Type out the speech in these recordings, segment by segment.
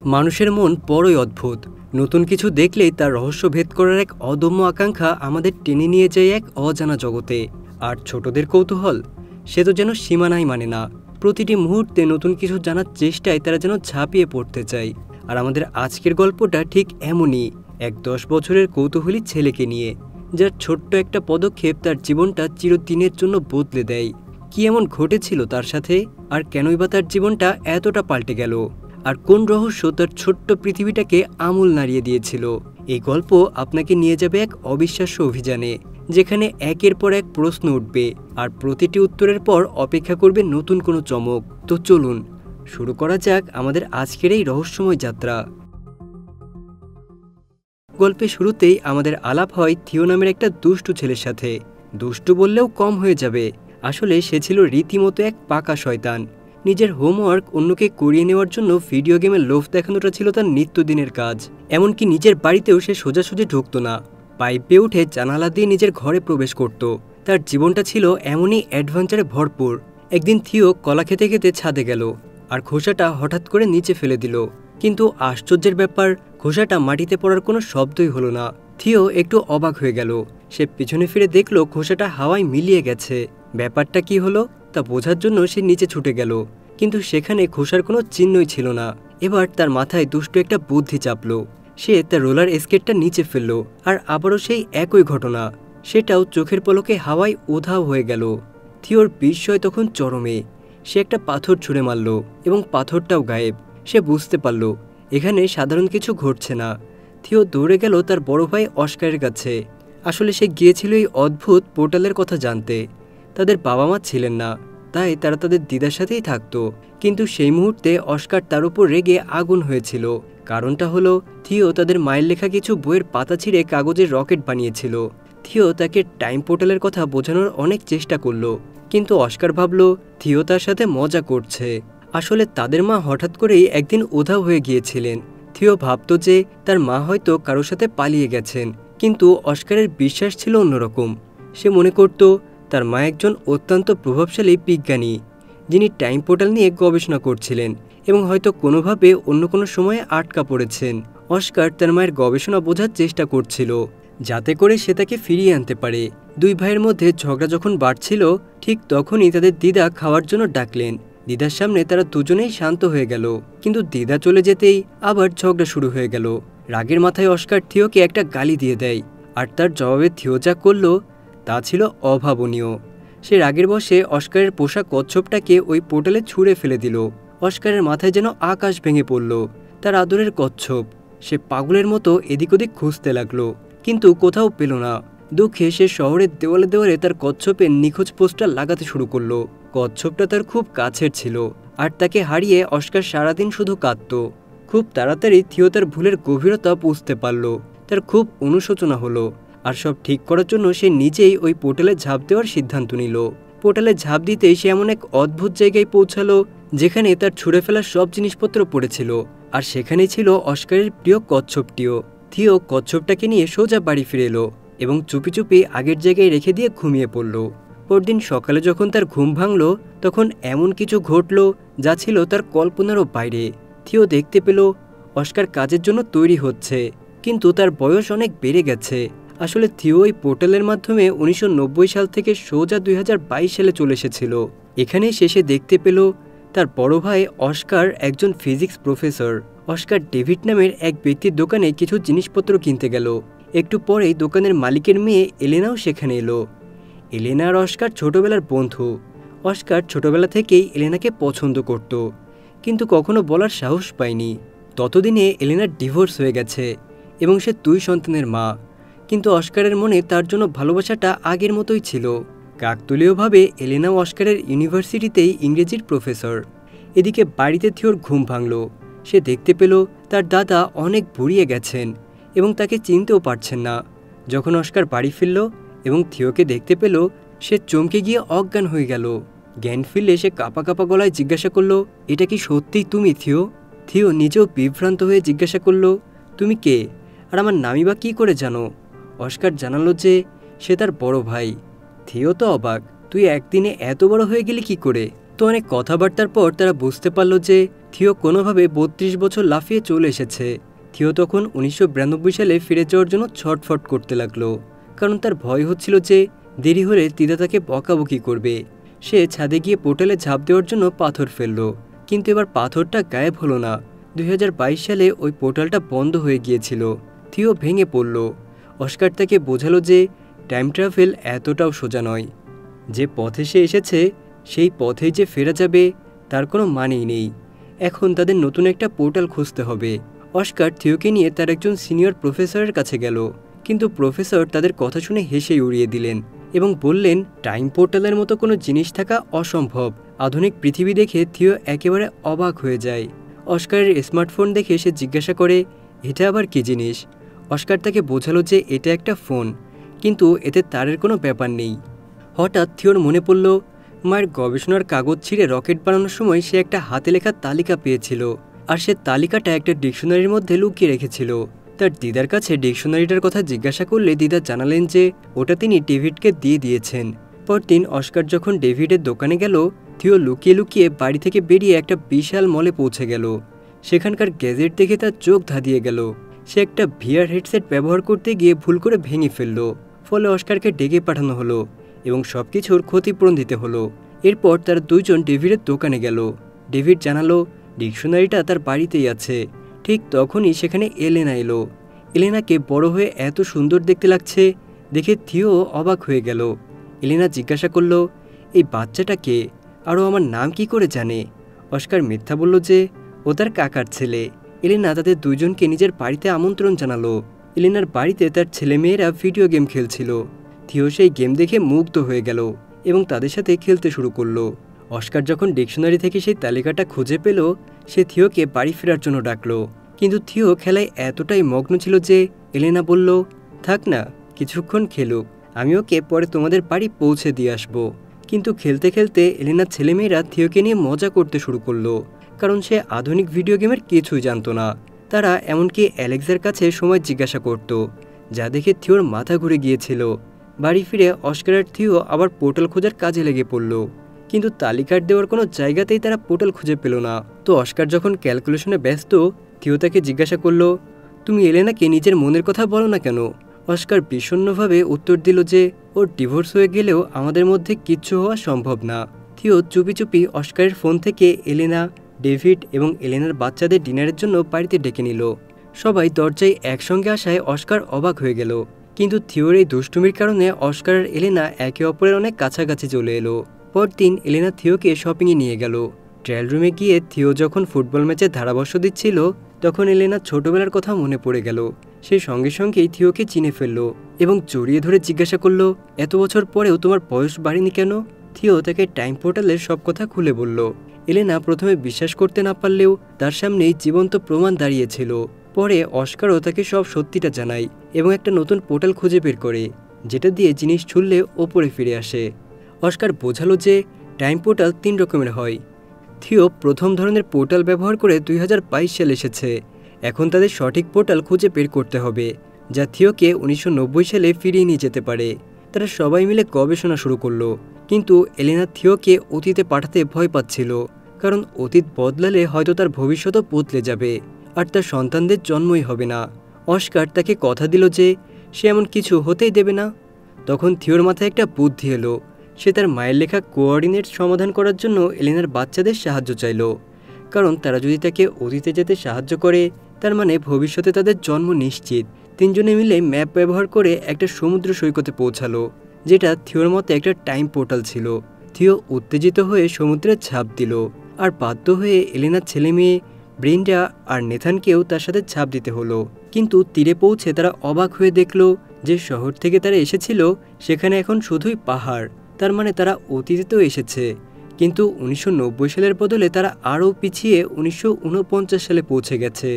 মানুষের মন বড়ই অদ্ভুত। নতুন কিছু দেখলেই তার রহস্য ভেদ করার এক অদম্য আকাঙ্ক্ষা আমাদের টেনে নিয়ে যায় এক অজানা জগতে। আর ছোটদের কৌতূহল, সে তো যেন সীমানাই মানে না। প্রতিটি মুহূর্তে নতুন কিছু জানার চেষ্টায় তারা যেন ঝাঁপিয়ে পড়তে চায়। আর আমাদের আজকের গল্পটা ঠিক এমনই, এক 10 বছরের কৌতূহলী ছেলেকে নিয়ে, যার ছোট্ট একটা পদক্ষেপ তার জীবনটা চিরদিনের জন্য বদলে দেয়। কি এমন ঘটেছিল তার সাথে, আর কেনই বা তার জীবনটা এতটা পাল্টে গেল, আর কোন রহস্য তার ছোট্ট পৃথিবীটাকে আমূল নাড়িয়ে দিয়েছিল। এই গল্প আপনাকে নিয়ে যাবে এক অবিশ্বাস্য অভিযানে, যেখানে একের পর এক প্রশ্ন উঠবে, আর প্রতিটি উত্তরের পর অপেক্ষা করবে নতুন কোনো চমক। তো চলুন শুরু করা যাক আমাদের আজকের এই রহস্যময় যাত্রা। গল্পের শুরুতেই আমাদের আলাপ হয় থিও নামের একটা দুষ্টু ছেলের সাথে। দুষ্টু বললেও কম হয়ে যাবে, আসলে সে ছিল রীতিমতো এক পাকা শয়তান। নিজের হোমওয়ার্ক অন্যকে করিয়ে নেওয়ার জন্য ভিডিও গেমের লোভ দেখানোটা ছিল তার নিত্যদিনের কাজ। এমনকি নিজের বাড়িতেও সে সোজাসুজি ঢুকত না, পাইপ বেয়ে উঠে জানালা দিয়ে নিজের ঘরে প্রবেশ করত। তার জীবনটা ছিল এমনই অ্যাডভেঞ্চারে ভরপুর। একদিন থিও কলা খেতে খেতে ছাদে গেল, আর খোসাটা হঠাৎ করে নিচে ফেলে দিল। কিন্তু আশ্চর্যের ব্যাপার, খোসাটা মাটিতে পড়ার কোনো শব্দই হলো না। থিও একটু অবাক হয়ে গেল। সে পিছনে ফিরে দেখলো খোসাটা হাওয়ায় মিলিয়ে গেছে। ব্যাপারটা কি হলো তা বোঝার জন্য সে নিচে ছুটে গেল, কিন্তু সেখানে খোসার কোনো চিহ্নই ছিল না। এবার তার মাথায় দুষ্টু একটা বুদ্ধি চাপলো। সে তার রোলার স্কেটটা নিচে ফেললো, আর আবারও সেই একই ঘটনা, সেটাও চোখের পলকে হাওয়ায় উধাও হয়ে গেল। থিওর বিস্ময় তখন চরমে। সে একটা পাথর ছুঁড়ে মারল, এবং পাথরটাও গায়েব। সে বুঝতে পারল এখানে সাধারণ কিছু ঘটছে না। থিও দৌড়ে গেল তার বড় ভাই অস্কারের কাছে। আসলে সে গিয়েছিল এই অদ্ভুত পোর্টালের কথা জানতে। তাদের বাবা মা ছিলেন না, তাই তারা তাদের দিদার সাথেই থাকতো। কিন্তু সেই মুহূর্তে অস্কার তার উপর রেগে আগুন হয়েছিল। কারণটা হলো থিও তাদের মায়ের লেখা কিছু বইয়ের পাতা ছিঁড়ে কাগজের রকেট বানিয়েছিল। থিও তাকে টাইম পোর্টালের কথা বোঝানোর অনেক চেষ্টা করলো, কিন্তু অস্কার ভাবল থিও তার সাথে মজা করছে। আসলে তাদের মা হঠাৎ করেই একদিন উধাও হয়ে গিয়েছিলেন। থিও ভাবত যে তার মা হয়তো কারোর সাথে পালিয়ে গেছেন, কিন্তু অস্কারের বিশ্বাস ছিল অন্যরকম। সে মনে করত তার মা একজন অত্যন্ত প্রভাবশালী বিজ্ঞানী, যিনি টাইম পোর্টাল নিয়ে গবেষণা করছিলেন, এবং হয়তো কোনোভাবে অন্য কোনো সময়ে আটকা পড়েছেন। অস্কার তার মায়ের গবেষণা বোঝার চেষ্টা করছিল, যাতে করে সে তাকে ফিরিয়ে আনতে পারে। দুই ভাইয়ের মধ্যে ঝগড়া যখন বাড়ছিল, ঠিক তখনই তাদের দিদা খাওয়ার জন্য ডাকলেন। দিদার সামনে তারা দুজনেই শান্ত হয়ে গেল, কিন্তু দিদা চলে যেতেই আবার ঝগড়া শুরু হয়ে গেল। রাগের মাথায় অস্কার থিওকে একটা গালি দিয়ে দেয়, আর তার জবাবে থিও যা করল তা ছিল অভাবনীয়। সে রাগের বশে অস্কারের পোষা কচ্ছপটাকে ওই পোর্টালে ছুঁড়ে ফেলে দিল। অস্কারের মাথায় যেন আকাশ ভেঙে পড়ল। তার আদরের কচ্ছপ। সে পাগলের মতো এদিক ওদিক খুঁজতে লাগলো, কিন্তু কোথাও পেল না। দুঃখে সে শহরের দেওয়ালে দেওয়ালে তার কচ্ছপের নিখোঁজ পোস্টার লাগাতে শুরু করলো। কচ্ছপটা তার খুব কাছের ছিল, আর তাকে হারিয়ে অস্কার সারাদিন শুধু কাঁদত। খুব তাড়াতাড়ি থিও তার ভুলের গভীরতা বুঝতে পারল। তার খুব অনুশোচনা হলো, আর সব ঠিক করার জন্য সে নিজেই ওই পোর্টালে ঝাঁপ দেওয়ার সিদ্ধান্ত নিল। পোর্টালে ঝাঁপ দিতেই সে এমন এক অদ্ভুত জায়গায় পৌঁছালো, যেখানে তার ছুঁড়ে ফেলা সব জিনিসপত্র পড়েছিল, আর সেখানেই ছিল অস্কারের প্রিয় কচ্ছপটিও। থিও কচ্ছপটাকে নিয়ে সোজা বাড়ি ফিরে এলো, এবং চুপি চুপি আগের জায়গায় রেখে দিয়ে ঘুমিয়ে পড়ল। পরদিন সকালে যখন তার ঘুম ভাঙল, তখন এমন কিছু ঘটল যা ছিল তার কল্পনারও বাইরে। থিও দেখতে পেল অস্কার কাজের জন্য তৈরি হচ্ছে, কিন্তু তার বয়স অনেক বেড়ে গেছে। আসলে থিও এই পোর্টালের মাধ্যমে 1990 সাল থেকে সোজা 2022 সালে চলে এসেছিল। এখানেই শেষে দেখতে পেল তার বড় ভাই অস্কার একজন ফিজিক্স প্রফেসর। অস্কার ডেভিড নামের এক ব্যক্তির দোকানে কিছু জিনিসপত্র কিনতে গেল। একটু পরেই দোকানের মালিকের মেয়ে এলেনাও সেখানে এলো। এলেনা আর অস্কার ছোটবেলার বন্ধু। অস্কার ছোটবেলা থেকেই এলেনাকে পছন্দ করত, কিন্তু কখনো বলার সাহস পায়নি। ততদিনে এলেনার ডিভোর্স হয়ে গেছে, এবং সে 2 সন্তানের মা। কিন্তু অস্কারের মনে তার জন্য ভালোবাসাটা আগের মতোই ছিল। কাকতালীয়ভাবে এলেনাও অস্কারের ইউনিভার্সিটিতেই ইংরেজির প্রফেসর। এদিকে বাড়িতে থিওর ঘুম ভাঙল। সে দেখতে পেল তার দাদা অনেক বুড়িয়ে গেছেন, এবং তাকে চিনতেও পারছেন না। যখন অস্কার বাড়ি ফিরল এবং থিওকে দেখতে পেল, সে চমকে গিয়ে অজ্ঞান হয়ে গেল। জ্ঞান ফিরলে সে কাঁপা কাঁপা গলায় জিজ্ঞাসা করল, এটা কি সত্যিই তুমি থিও? থিও নিজেও বিভ্রান্ত হয়ে জিজ্ঞাসা করল, তুমি কে, আর আমার নামই বা কী করে জানো? অস্কার জানালো যে সে তার বড় ভাই। থিও তো অবাক, তুই একদিনে এত বড় হয়ে গেলি কি করে? তো অনেক কথাবার্তার পর তারা বুঝতে পারল যে থিও কোনোভাবে ৩২ বছর লাফিয়ে চলে এসেছে। থিও তখন ১৯৯২ সালে ফিরে যাওয়ার জন্য ছটফট করতে লাগলো, কারণ তার ভয় হচ্ছিল যে দেরি হলে দিদা তাকে বকাবকি করবে। সে ছাদে গিয়ে পোর্টালে ঝাঁপ দেওয়ার জন্য পাথর ফেলল, কিন্তু এবার পাথরটা গায়েব হলো না। ২০২২ সালে ওই পোর্টালটা বন্ধ হয়ে গিয়েছিল। থিও ভেঙে পড়ল। অস্কার তাকে বোঝালো যে টাইম ট্রাভেল এতটাও সোজা নয়। যে পথে সে এসেছে সেই পথেই যে ফেরা যাবে তার কোনো মানেই নেই। এখন তাদের নতুন একটা পোর্টাল খুঁজতে হবে। অস্কার থিওকে নিয়ে তার একজন সিনিয়র প্রফেসরের কাছে গেল, কিন্তু প্রফেসর তাদের কথা শুনে হেসেই উড়িয়ে দিলেন এবং বললেন টাইম পোর্টালের মতো কোনো জিনিস থাকা অসম্ভব। আধুনিক পৃথিবী দেখে থিও একেবারে অবাক হয়ে যায়। অস্কারের স্মার্টফোন দেখে সে জিজ্ঞাসা করে, এটা আবার কী জিনিস? অস্কার তাকে বোঝালো যে এটা একটা ফোন, কিন্তু এতে তারের কোনো ব্যাপার নেই। হঠাৎ থিওর মনে পড়ল মায়ের গবেষণার কাগজ ছিঁড়ে রকেট বানানোর সময় সে একটা হাতে লেখা তালিকা পেয়েছিল, আর সে তালিকাটা একটা ডিকশনারির মধ্যে লুকিয়ে রেখেছিল। তার দিদার কাছে ডিকশনারিটার কথা জিজ্ঞাসা করলে দিদা জানালেন যে ওটা তিনি ডেভিডকে দিয়ে দিয়েছেন। পরদিন অস্কার যখন ডেভিডের দোকানে গেল, থিও লুকিয়ে লুকিয়ে বাড়ি থেকে বেরিয়ে একটা বিশাল মলে পৌঁছে গেল। সেখানকার গ্যাজেট দেখে তার চোখ ধাঁধিয়ে গেল। সে একটা ভিআর হেডসেট ব্যবহার করতে গিয়ে ভুল করে ভেঙে ফেলল। ফলে অস্কারকে ডেকে পাঠানো হলো এবং সবকিছুর ক্ষতিপূরণ দিতে হলো। এরপর তারা দুইজন ডেভিডের দোকানে গেল। ডেভিড জানালো ডিকশনারিটা তার বাড়িতেই আছে। ঠিক তখনই সেখানে এলেনা এলো। এলেনাকে বড় হয়ে এত সুন্দর দেখতে লাগছে দেখে থিও অবাক হয়ে গেল। এলেনা জিজ্ঞাসা করল, এই বাচ্চাটা কে, আরও আমার নাম কি করে জানে? অস্কার মিথ্যা বলল যে ও তার কাকার ছেলে। এলেনা তাদের দুইজনকে নিজের বাড়িতে আমন্ত্রণ জানালো। এলেনার বাড়িতে তার ছেলেমেয়েরা ভিডিও গেম খেলছিল। থিও সেই গেম দেখে মুগ্ধ হয়ে গেল এবং তাদের সাথে খেলতে শুরু করলো। অস্কার যখন ডিকশনারি থেকে সেই তালিকাটা খুঁজে পেল, সে থিওকে বাড়ি ফেরার জন্য ডাকলো, কিন্তু থিও খেলায় এতটাই মগ্ন ছিল যে এলেনা বলল, থাক না, কিছুক্ষণ খেলুক, আমি ওকে পরে তোমাদের বাড়ি পৌঁছে দিয়ে আসবো। কিন্তু খেলতে খেলতে এলেনার ছেলেমেয়েরা থিওকে নিয়ে মজা করতে শুরু করলো, কারণ সে আধুনিক ভিডিও গেমের কিছুই জানতো না। তারা এমনকি অ্যালেক্সার কাছে সময় জিজ্ঞাসা করত, যা দেখে থিওর মাথা ঘুরে গিয়েছিল। বাড়ি ফিরে অস্কার আর থিও আবার পোর্টাল খোঁজার কাজে লেগে পড়ল, কিন্তু তালিকার দেওয়ার কোনো জায়গাতেই তারা পোর্টাল খুঁজে পেল না। তো অস্কার যখন ক্যালকুলেশনে ব্যস্ত, থিও তাকে জিজ্ঞাসা করলো, তুমি এলেনাকে নিজের মনের কথা বলো না কেন? অস্কার বিষণ্ণভাবে উত্তর দিল যে ওর ডিভোর্স হয়ে গেলেও আমাদের মধ্যে কিচ্ছু হওয়া সম্ভব না। থিও চুপি চুপি অস্কারের ফোন থেকে এলেনা, ডেভিড এবং এলেনার বাচ্চাদের ডিনারের জন্য বাড়িতে ডেকে নিল। সবাই দরজায় একসঙ্গে আসায় অস্কার অবাক হয়ে গেল, কিন্তু থিওর এই দুষ্টুমির কারণে অস্কার আর এলেনা একে অপরের অনেক কাছাকাছি চলে এলো। পরদিন এলেনা থিওকে শপিংয়ে নিয়ে গেল। ট্রায়াল রুমে গিয়ে থিও যখন ফুটবল ম্যাচের ধারাভাষ্য দিচ্ছিল, তখন এলেনার ছোটবেলার কথা মনে পড়ে গেল। সে সঙ্গে সঙ্গেই থিওকে চিনে ফেলল এবং জড়িয়ে ধরে জিজ্ঞাসা করল, এত বছর পরেও তোমার বয়স বাড়েনি কেন? থিও তাকে টাইম পোর্টালের সব কথা খুলে বলল। এলেনা প্রথমে বিশ্বাস করতে না পারলেও তার সামনেই জীবন্ত প্রমাণ দাঁড়িয়েছিল। পরে অস্কারও তাকে সব সত্যিটা জানায় এবং একটা নতুন পোর্টাল খুঁজে বের করে, যেটা দিয়ে জিনিস ছুঁড়লে ওপরে ফিরে আসে। অস্কার বোঝালো যে টাইম পোর্টাল ৩ রকমের হয়। থিও প্রথম ধরনের পোর্টাল ব্যবহার করে ২০২২ সালে এসেছে। এখন তাদের সঠিক পোর্টাল খুঁজে বের করতে হবে, যা থিওকে ১৯৯০ সালে ফিরিয়ে নিয়ে যেতে পারে। তারা সবাই মিলে গবেষণা শুরু করলো, কিন্তু এলেনা থিওকে অতীতে পাঠাতে ভয় পাচ্ছিল, কারণ অতীত বদলালে হয়তো তার ভবিষ্যতও বদলে যাবে আর তার সন্তানদের জন্মই হবে না। অস্কার তাকে কথা দিল যে সে এমন কিছু হতেই দেবে না। তখন থিওর মাথায় একটা বুদ্ধি এলো। সে তার মায়ের লেখা কোঅর্ডিনেট সমাধান করার জন্য এলেনার বাচ্চাদের সাহায্য চাইল, কারণ তারা যদি তাকে অতীতে যেতে সাহায্য করে তার মানে ভবিষ্যতে তাদের জন্ম নিশ্চিত। তিনজনে মিলে ম্যাপ ব্যবহার করে একটা সমুদ্র সৈকতে পৌঁছালো, যেটা থিওর মতে একটা টাইম পোর্টাল ছিল। থিও উত্তেজিত হয়ে সমুদ্রে ঝাঁপ দিল, আর বাধ্য হয়ে এলেনার ছেলে মেয়ে ব্রেন্ডা আর নেথানকেও তার সাথে ঝাঁপ দিতে হলো। কিন্তু তীরে পৌঁছে তারা অবাক হয়ে দেখল যে শহর থেকে তারা এসেছিল সেখানে এখন শুধুই পাহাড়। তার মানে তারা অতীতেও এসেছে, কিন্তু ১৯৯০ সালের বদলে তারা আরও পিছিয়ে ১৯৪৯ সালে পৌঁছে গেছে,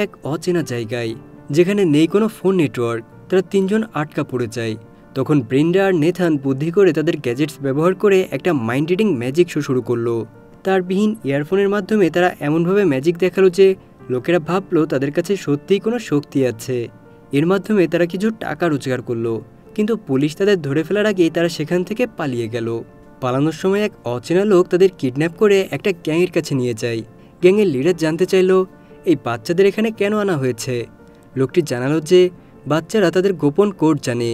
এক অচেনা জায়গায় যেখানে নেই কোনো ফোন নেটওয়ার্ক। তারা তিনজন আটকা পড়ে যায়। তখন ব্রেন্ডা আর নেথান বুদ্ধি করে তাদের গ্যাজেটস ব্যবহার করে একটা মাইন্ড রিডিং ম্যাজিক শো শুরু করলো। তারবিহীন ইয়ারফোনের মাধ্যমে তারা এমনভাবে ম্যাজিক দেখালো যে লোকেরা ভাবলো তাদের কাছে সত্যিই কোনো শক্তি আছে। এর মাধ্যমে তারা কিছু টাকা রোজগার করলো, কিন্তু পুলিশ তাদের ধরে ফেলার আগেই তারা সেখান থেকে পালিয়ে গেল। পালানোর সময় এক অচেনা লোক তাদের কিডন্যাপ করে একটা গ্যাংয়ের কাছে নিয়ে যায়। গ্যাংয়ের লিডার জানতে চাইল এই বাচ্চাদের এখানে কেন আনা হয়েছে। লোকটি জানালো যে বাচ্চারা তাদের গোপন কোড জানে।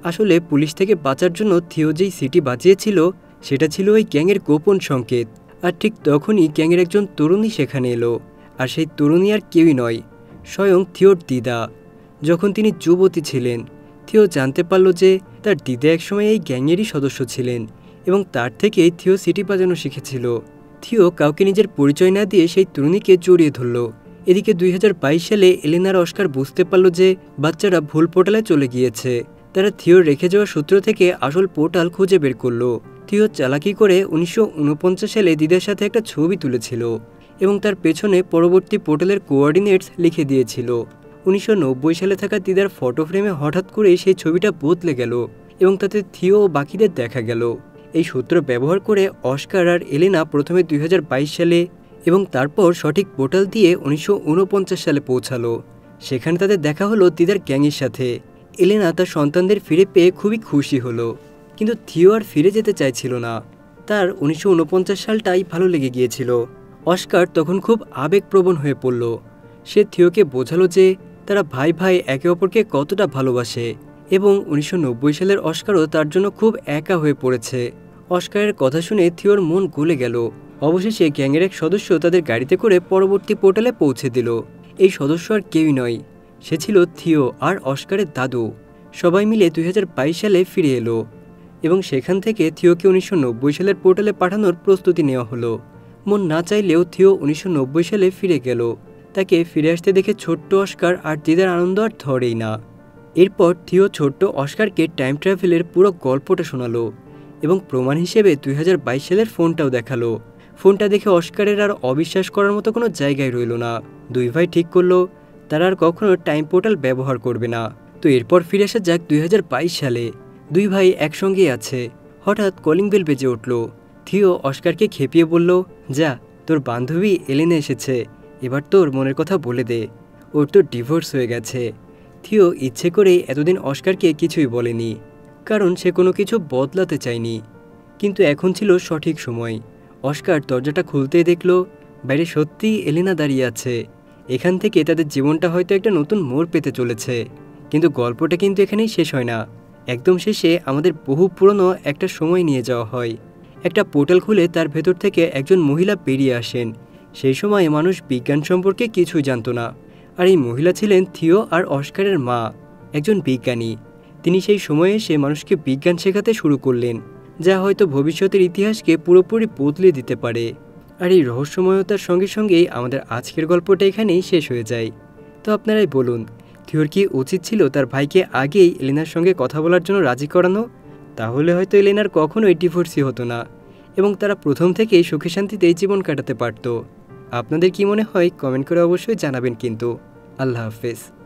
আসলে পুলিশ থেকে বাঁচার জন্য থিও যেই সিটি বাঁচিয়েছিল সেটা ছিল ওই গ্যাংয়ের গোপন সংকেত। আর ঠিক তখনই গ্যাংয়ের একজন তরুণী সেখানে এলো। আর সেই তরুণী আর কেউই নয়, স্বয়ং থিওর দিদা। যখন তিনি যুবতী ছিলেন, থিও জানতে পারল যে তার দিদা একসময় এই গ্যাংয়েরই সদস্য ছিলেন এবং তার থেকেই থিও সিটি বাজানো শিখেছিল। থিও কাউকে নিজের পরিচয় না দিয়ে সেই তরুণীকে জড়িয়ে ধরল। এদিকে 2022 সালে এলেনা আর অস্কার বুঝতে পারল যে বাচ্চারা ভুল পোর্টালে চলে গিয়েছে। তারা থিওর রেখে যাওয়া সূত্র থেকে আসল পোর্টাল খুঁজে বের করলো। থিও চালাকি করে 1949 সালে দিদার সাথে একটা ছবি তুলেছিল এবং তার পেছনে পরবর্তী পোর্টালের কোঅর্ডিনেটস লিখে দিয়েছিল। 1990 সালে থাকা দিদার ফটো ফ্রেমে হঠাৎ করে সেই ছবিটা বদলে গেল এবং তাতে থিও ও বাকিদের দেখা গেল। এই সূত্র ব্যবহার করে অস্কার আর এলেনা প্রথমে 2022 সালে এবং তারপর সঠিক পোর্টাল দিয়ে 1949 সালে পৌঁছালো। সেখানে তাদের দেখা হলো দিদার গ্যাংয়ের সাথে। এলেনা তার সন্তানদের ফিরে পেয়ে খুবই খুশি হলো, কিন্তু থিও আর ফিরে যেতে চাইছিল না। তার 1949 সালটাই ভালো লেগে গিয়েছিল। অস্কার তখন খুব আবেগপ্রবণ হয়ে পড়ল। সে থিওকে বোঝালো যে তারা ভাই ভাই একে অপরকে কতটা ভালোবাসে এবং 1990 সালের অস্কারও তার জন্য খুব একা হয়ে পড়েছে। অস্কারের কথা শুনে থিওর মন গলে গেল। অবশেষে গ্যাংয়ের এক সদস্য তাদের গাড়িতে করে পরবর্তী পোর্টালে পৌঁছে দিল। এই সদস্য আর কেউই নয়, সে ছিল থিও আর অস্কারের দাদু। সবাই মিলে 2022 সালে ফিরে এলো এবং সেখান থেকে থিওকে 1990 সালের পোর্টালে পাঠানোর প্রস্তুতি নেওয়া হলো। মন না চাইলেও থিও 1990 সালে ফিরে গেল। তাকে ফিরে আসতে দেখে ছোট্ট অস্কার আর দিদার আনন্দ আর ধরেই না। এরপর থিও ছোট্ট অস্কারকে টাইম ট্রাভেলের পুরো গল্পটা শোনালো এবং প্রমাণ হিসেবে 2022 সালের ফোনটাও দেখালো। ফোনটা দেখে অস্কারের আর অবিশ্বাস করার মতো কোনো জায়গায় রইল না। দুই ভাই ঠিক করলো তারা আর কখনো টাইম পোর্টাল ব্যবহার করবে না। তো এরপর ফিরে আসা যাক 2022 সালে। দুই ভাই একসঙ্গেই আছে। হঠাৎ কলিং বেল বেজে উঠল। থিও অস্কারকে খেপিয়ে বলল, যা, তোর বান্ধবী এলেনা এসেছে, এবার তোর মনের কথা বলে দে, ওর তো ডিভোর্স হয়ে গেছে। থিও ইচ্ছে করেই এতদিন অস্কারকে কিছুই বলেনি, কারণ সে কোনো কিছু বদলাতে চায়নি। কিন্তু এখন ছিল সঠিক সময়। অস্কার দরজাটা খুলতেই দেখল বাইরে সত্যিই এলেনা দাঁড়িয়ে আছে। এখান থেকে তাদের জীবনটা হয়তো একটা নতুন মোড় পেতে চলেছে। কিন্তু গল্পটা কিন্তু এখানেই শেষ হয় না। একদম শেষে আমাদের বহু পুরনো একটা সময় নিয়ে যাওয়া হয়। একটা পোর্টাল খুলে তার ভেতর থেকে একজন মহিলা বেরিয়ে আসেন। সেই সময় মানুষ বিজ্ঞান সম্পর্কে কিছুই জানত না। আর এই মহিলা ছিলেন থিও আর অস্কারের মা, একজন বিজ্ঞানী। তিনি সেই সময়ে এসে মানুষকে বিজ্ঞান শেখাতে শুরু করলেন, যা হয়তো ভবিষ্যতের ইতিহাসকে পুরোপুরি বদলে দিতে পারে। আর এই রহস্যময়তার সঙ্গে সঙ্গেই আমাদের আজকের গল্পটা এখানেই শেষ হয়ে যায়। তো আপনারাই বলুন, থিওর কি উচিত ছিল তার ভাইকে আগেই এলেনার সঙ্গে কথা বলার জন্য রাজি করানো? তাহলে হয়তো এলেনার কখনোই ডিভোর্সই হতো না এবং তারা প্রথম থেকেই সুখে শান্তিতেই জীবন কাটাতে পারত। আপনাদের কি মনে হয় কমেন্ট করে অবশ্যই জানাবেন কিন্তু। আল্লাহ হাফেজ।